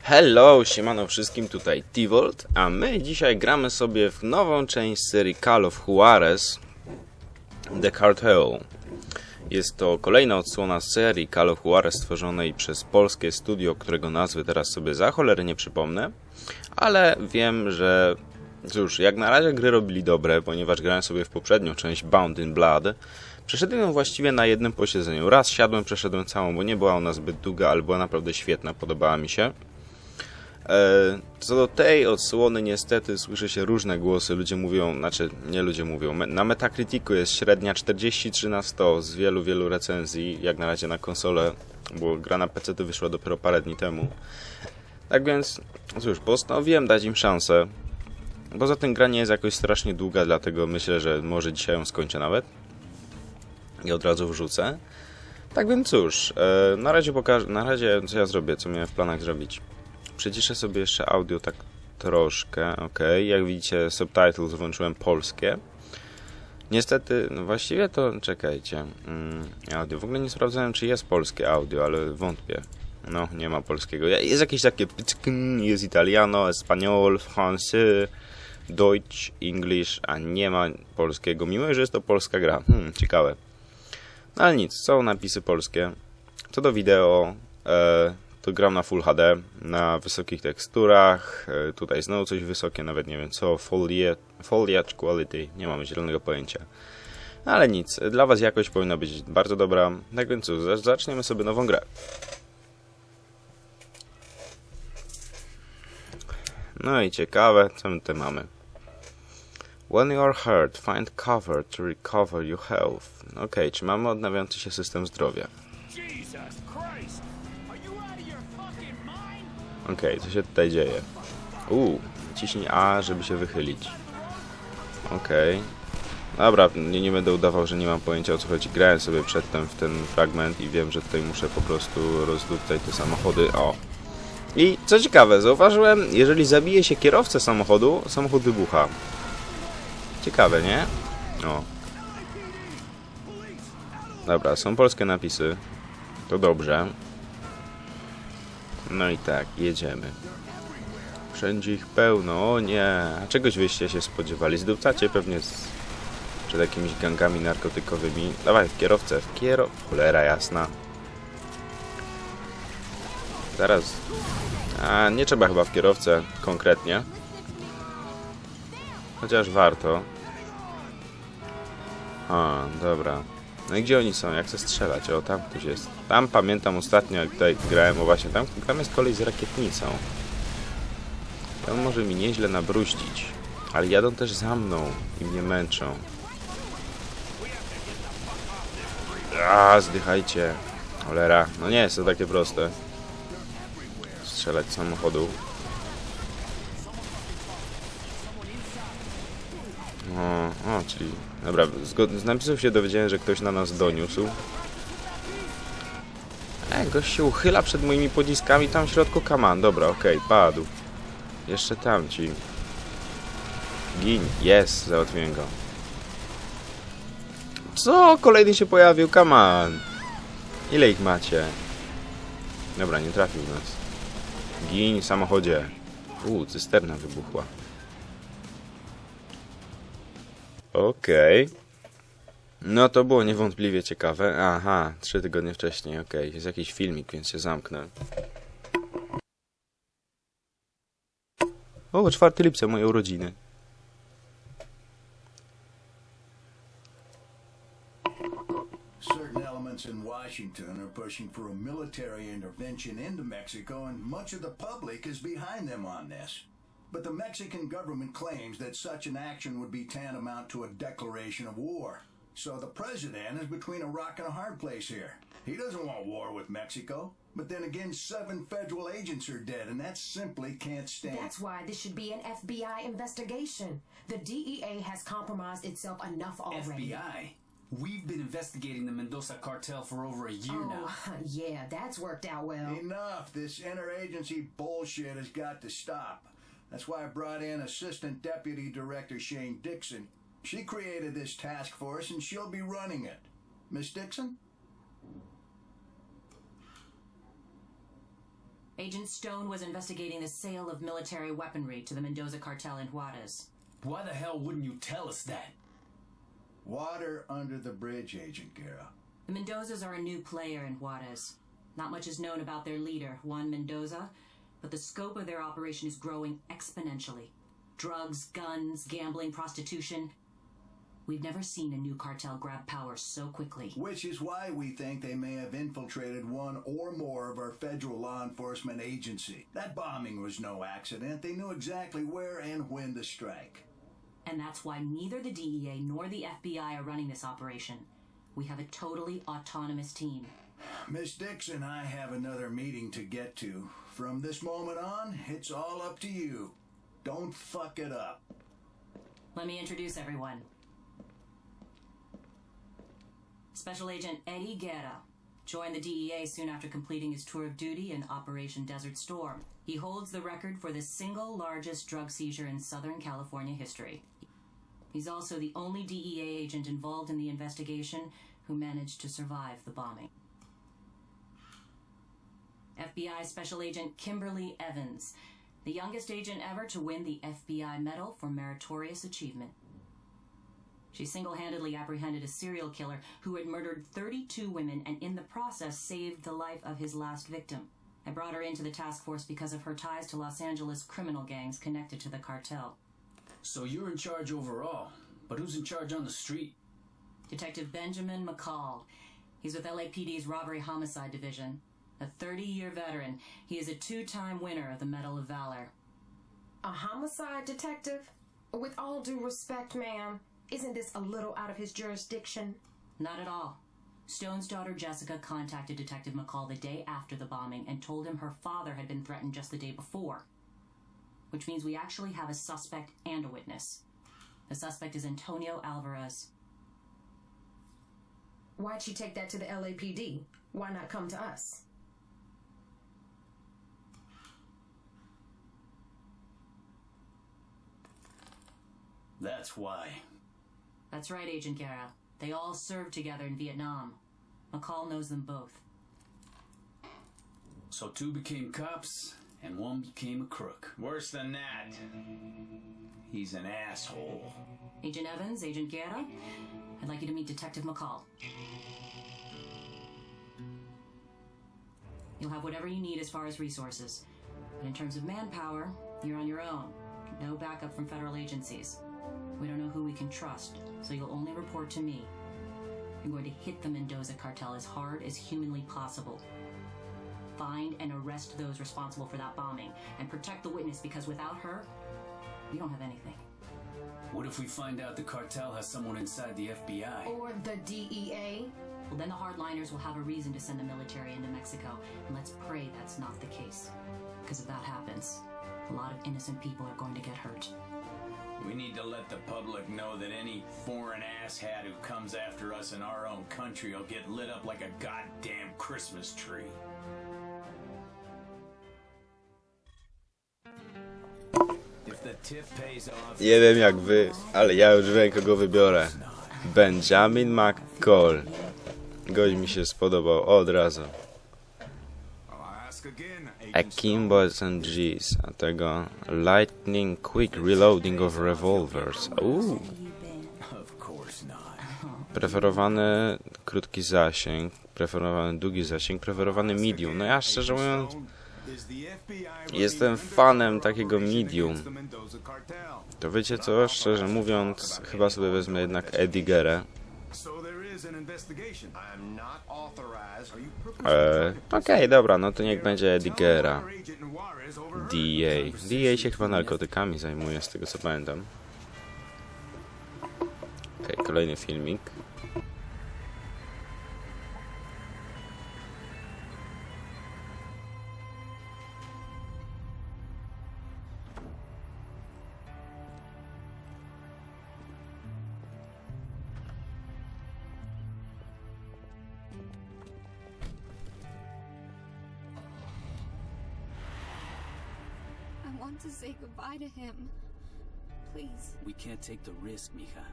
Hello, siemano wszystkim, tutaj T-Volt, a my dzisiaj gramy sobie w nową część serii Call of Juarez The Cartel. Jest to kolejna odsłona serii Call of Juarez stworzonej przez polskie studio, którego nazwy teraz sobie za cholerę nie przypomnę, ale wiem, że cóż, jak na razie gry robili dobre, ponieważ grałem sobie w poprzednią część Bound in Blood. Przeszedłem ją właściwie na jednym posiedzeniu. Raz siadłem, przeszedłem całą, bo nie była ona zbyt długa, ale była naprawdę świetna, podobała mi się. Co do tej odsłony niestety słyszy się różne głosy, ludzie mówią, nie ludzie mówią, na Metacriticu jest średnia 43 na 100 z wielu recenzji, jak na razie na konsolę, bo gra na PC wyszła dopiero parę dni temu. Tak więc, cóż, postanowiłem dać im szansę. Poza tym gra nie jest jakoś strasznie długa, dlatego myślę, że może dzisiaj ją skończę nawet i od razu wrzucę. Tak więc cóż, na razie co ja zrobię, co miałem w planach zrobić. Przyciszę sobie jeszcze audio tak troszkę, ok. Jak widzicie, subtitles włączyłem polskie. Niestety, no właściwie to, czekajcie, audio. W ogóle nie sprawdzałem, czy jest polskie audio, ale wątpię. No, nie ma polskiego. Jest jakieś takie, jest italiano, espanol, français, deutsch, english, a nie ma polskiego, mimo że jest to polska gra. Ciekawe. No ale nic, są napisy polskie. Co do wideo, to gram na Full HD, na wysokich teksturach, tutaj znowu coś wysokie, nawet nie wiem co, foliage quality, nie mamy zielonego pojęcia. Ale nic, dla was jakość powinna być bardzo dobra, tak więc cóż, zaczniemy sobie nową grę. No i ciekawe, co my tutaj mamy. When you are hurt, find cover to recover your health. Okej, czy mamy odnawiający się system zdrowia? Okej, co się tutaj dzieje? Ciśnij A, żeby się wychylić. Okej. Dobra, nie będę udawał, że nie mam pojęcia, o co chodzi. Grałem sobie przedtem w ten fragment i wiem, że tutaj muszę po prostu rozdupcać te samochody. O! I co ciekawe, zauważyłem, jeżeli zabije się kierowcę samochodu, samochód wybucha. Ciekawe, nie? O. Dobra, są polskie napisy. To dobrze. No i tak, jedziemy. Wszędzie ich pełno, o nie. A czegoś wyście się spodziewali? Zdupcacie pewnie przed jakimiś gangami narkotykowymi. Dawaj, w kierowcę, Cholera jasna. Zaraz. A, nie trzeba chyba w kierowcę konkretnie. Chociaż warto. A, dobra. No i gdzie oni są? Jak chcę strzelać? O, tam ktoś jest. Tam pamiętam ostatnio, jak tutaj grałem, o właśnie, tam jest kolej z rakietnicą. On może mi nieźle nabruździć. Ale jadą też za mną i mnie męczą. Zdychajcie. Cholera. No nie jest to takie proste. Strzelać z samochodu. Czyli... Dobra, z napisów się dowiedziałem, że ktoś na nas doniósł. Gość się uchyla przed moimi pociskami tam w środku. Kaman, dobra, okej, padł. Jeszcze tamci. Gin, jest, załatwiłem go. Co? Kolejny się pojawił, kaman. Ile ich macie? Dobra, nie trafił w nas. Gin w samochodzie. Cysterna wybuchła. Okej. No to było niewątpliwie ciekawe. Aha, 3 tygodnie wcześniej, okej. Jest jakiś filmik, więc się zamknę. 4 lipca, moje urodziny. Certain elements in Washington are pushing for a military intervention into Mexico, and much of the public is behind them on this. But the Mexican government claims that such an action would be tantamount to a declaration of war. So the president is between a rock and a hard place here. He doesn't want war with Mexico, but then again, 7 federal agents are dead, and that simply can't stand. That's why this should be an FBI investigation. The DEA has compromised itself enough already. FBI? We've been investigating the Mendoza cartel for over a year now. Yeah, that's worked out well. Enough. This interagency bullshit has got to stop. That's why I brought in Assistant Deputy Director Shane Dixon. She created this task force and she'll be running it. Miss Dixon? Agent Stone was investigating the sale of military weaponry to the Mendoza cartel in Juarez. Why the hell wouldn't you tell us that? Water under the bridge, Agent Guerra. The Mendozas are a new player in Juarez. Not much is known about their leader, Juan Mendoza, but the scope of their operation is growing exponentially. Drugs, guns, gambling, prostitution. We've never seen a new cartel grab power so quickly. Which is why we think they may have infiltrated one or more of our federal law enforcement agency. That bombing was no accident. They knew exactly where and when to strike. And that's why neither the DEA nor the FBI are running this operation. We have a totally autonomous team. Miss Dixon, I have another meeting to get to. From this moment on, it's all up to you. Don't fuck it up. Let me introduce everyone. Special Agent Eddie Guerra joined the DEA soon after completing his tour of duty in Operation Desert Storm. He holds the record for the single largest drug seizure in Southern California history. He's also the only DEA agent involved in the investigation who managed to survive the bombing. FBI Special Agent Kimberly Evans, the youngest agent ever to win the FBI Medal for Meritorious Achievement. She single-handedly apprehended a serial killer who had murdered 32 women and in the process saved the life of his last victim. I brought her into the task force because of her ties to Los Angeles criminal gangs connected to the cartel. So you're in charge overall, but who's in charge on the street? Detective Benjamin McCall. He's with LAPD's Robbery Homicide Division. A 30-year veteran, he is a 2-time winner of the Medal of Valor. A homicide detective? With all due respect, ma'am, isn't this a little out of his jurisdiction? Not at all. Stone's daughter Jessica contacted Detective McCall the day after the bombing and told him her father had been threatened just the day before. Which means we actually have a suspect and a witness. The suspect is Antonio Alvarez. Why'd she take that to the LAPD? Why not come to us? That's why. That's right, Agent Guerra. They all served together in Vietnam. McCall knows them both. So 2 became cops, and 1 became a crook. Worse than that. He's an asshole. Agent Evans, Agent Guerra, I'd like you to meet Detective McCall. You'll have whatever you need as far as resources. But in terms of manpower, you're on your own. No backup from federal agencies. We don't know who we can trust, so you'll only report to me. You're going to hit the Mendoza cartel as hard as humanly possible. Find and arrest those responsible for that bombing, and protect the witness because without her, we don't have anything. What if we find out the cartel has someone inside the FBI? Or the DEA? Well, then the hardliners will have a reason to send the military into Mexico, and let's pray that's not the case. Because if that happens, a lot of innocent people are going to get hurt. We need to let the public know that any foreign asshat who comes after us in our own country will get lit up like a goddamn Christmas tree. If the tip pays off, Nie wiem jak wy, ale ja już wiem kogo wybiorę. Benjamin McCall. Gość mi się spodobał od razu. Akimbos and G's, a tego Lightning Quick Reloading of Revolvers. Preferowany krótki zasięg, preferowany długi zasięg, preferowany medium. No ja szczerze mówiąc jestem fanem takiego medium. To wiecie co, szczerze mówiąc chyba sobie wezmę jednak Eddie Guerra. Okej, dobra, no to niech będzie Eddie Guerra. DEA. DEA się chyba narkotykami zajmuje, z tego co pamiętam. Okej, kolejny filmik. I want to say goodbye to him. Please. We can't take the risk, mija.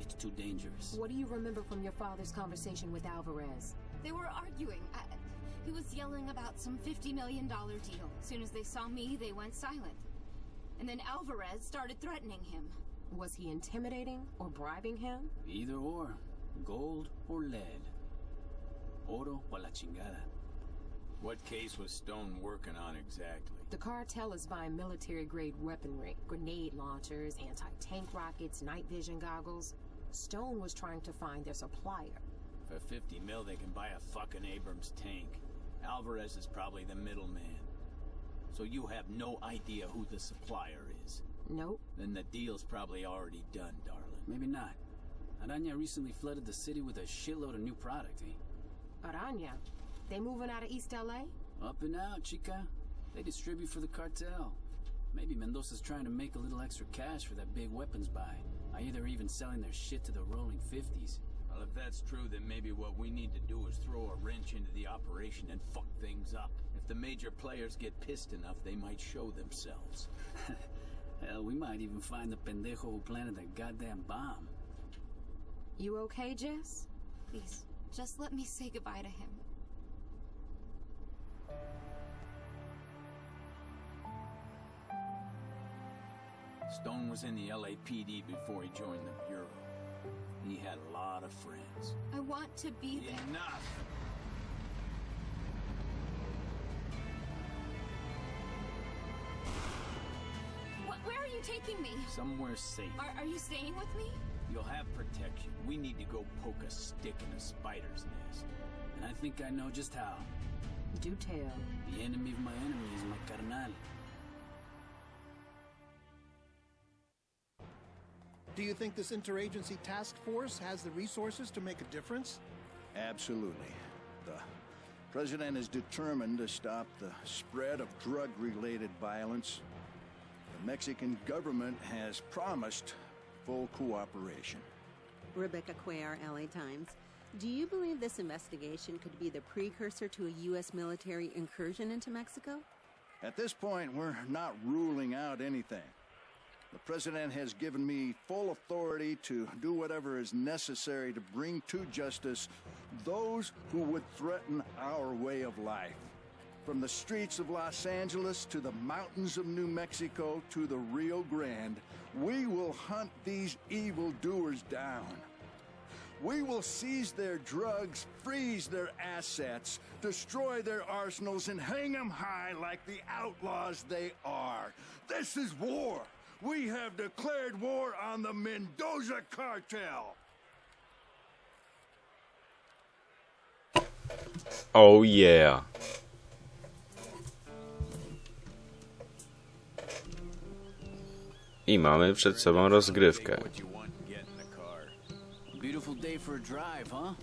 It's too dangerous. What do you remember from your father's conversation with Alvarez? They were arguing. He was yelling about some $50 million deal. As soon as they saw me, they went silent. And then Alvarez started threatening him. Was he intimidating or bribing him? Either or. Gold or lead. Oro o la chingada. What case was Stone working on exactly? The cartel is buying military-grade weaponry, grenade launchers, anti-tank rockets, night vision goggles. Stone was trying to find their supplier. For 50 mil, they can buy a fucking Abrams tank. Alvarez is probably the middleman. So you have no idea who the supplier is? Nope. Then the deal's probably already done, darling. Maybe not. Araña recently flooded the city with a shitload of new product, eh? Araña? They moving out of East LA? Up and out, chica. They distribute for the cartel. Maybe Mendoza's trying to make a little extra cash for that big weapons buy. Either even selling their shit to the rolling 50s. Well, if that's true, then maybe what we need to do is throw a wrench into the operation and fuck things up. If the major players get pissed enough, they might show themselves. Hell, we might even find the pendejo who planted that goddamn bomb. You okay, Jess? Please, just let me say goodbye to him. Stone was in the LAPD before he joined the Bureau. He had a lot of friends. I want to be there. Enough! Where are you taking me? Somewhere safe. Are you staying with me? You'll have protection. We need to go poke a stick in a spider's nest. And I think I know just how. Do tell. The enemy of my enemy is my carnal. Do you think this interagency task force has the resources to make a difference? Absolutely. The president is determined to stop the spread of drug-related violence. The Mexican government has promised full cooperation. Rebecca Cuellar, LA Times. Do you believe this investigation could be the precursor to a U.S. military incursion into Mexico? At this point, we're not ruling out anything. The president has given me full authority to do whatever is necessary to bring to justice those who would threaten our way of life. From the streets of Los Angeles to the mountains of New Mexico to the Rio Grande, we will hunt these evildoers down. We will seize their drugs, freeze their assets, destroy their arsenals, and hang them high like the outlaws they are. This is war. We have declared war on the Mendoza cartel. Oh yeah. I mamy przed sobą rozgrywkę. Beautiful day for a drive, huh?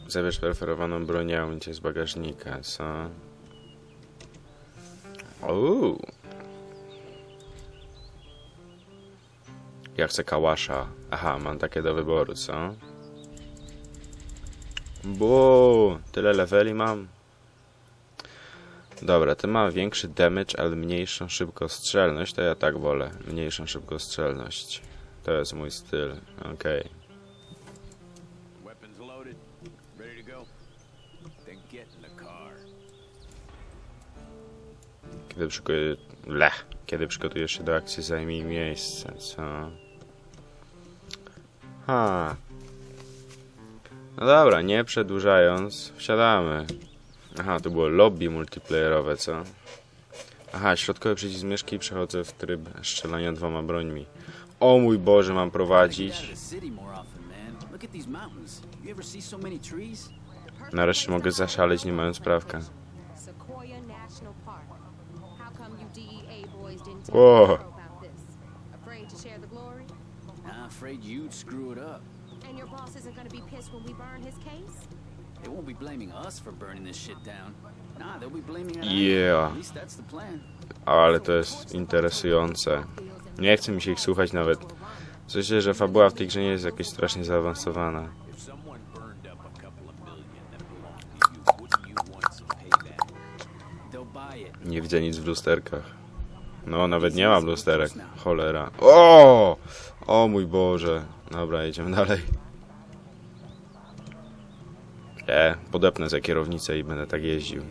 Zabierz preferowaną broń cię z bagażnika, co? Uuu. Ja chcę kałasza. Aha, mam takie do wyboru, co? Bo tyle leveli mam. Dobra, ten ma większy damage, ale mniejszą szybkostrzelność. To ja tak wolę. Mniejszą szybkostrzelność. To jest mój styl. Okej. Kiedy przygotujesz się do akcji, zajmij miejsce, co? Ha. No dobra, nie przedłużając, wsiadamy. Aha, to było lobby multiplayerowe, co? Aha, środkowy przycisk myszki i przechodzę w tryb strzelania dwoma brońmi. O mój Boże, mam prowadzić. Nareszcie mogę zaszaleć, nie mając prawka. Whoa. Afraid you'd screw it up. And your boss isn't going to be pissed when we burn his case? They won't be blaming us for burning this shit down. Nah, they'll be blaming it. Yeah. At least that's the plan. Ale to jest interesujące. Nie chce mi się ich słuchać nawet. Myślę, że fabuła w tej grze nie jest jakaś strasznie zaawansowana. Nie widzę nic w lusterkach. No, nawet nie mam lusterek. Cholera. O! O mój Boże. Dobra, jedziemy dalej. Podepnę za kierownicę i będę tak jeździł.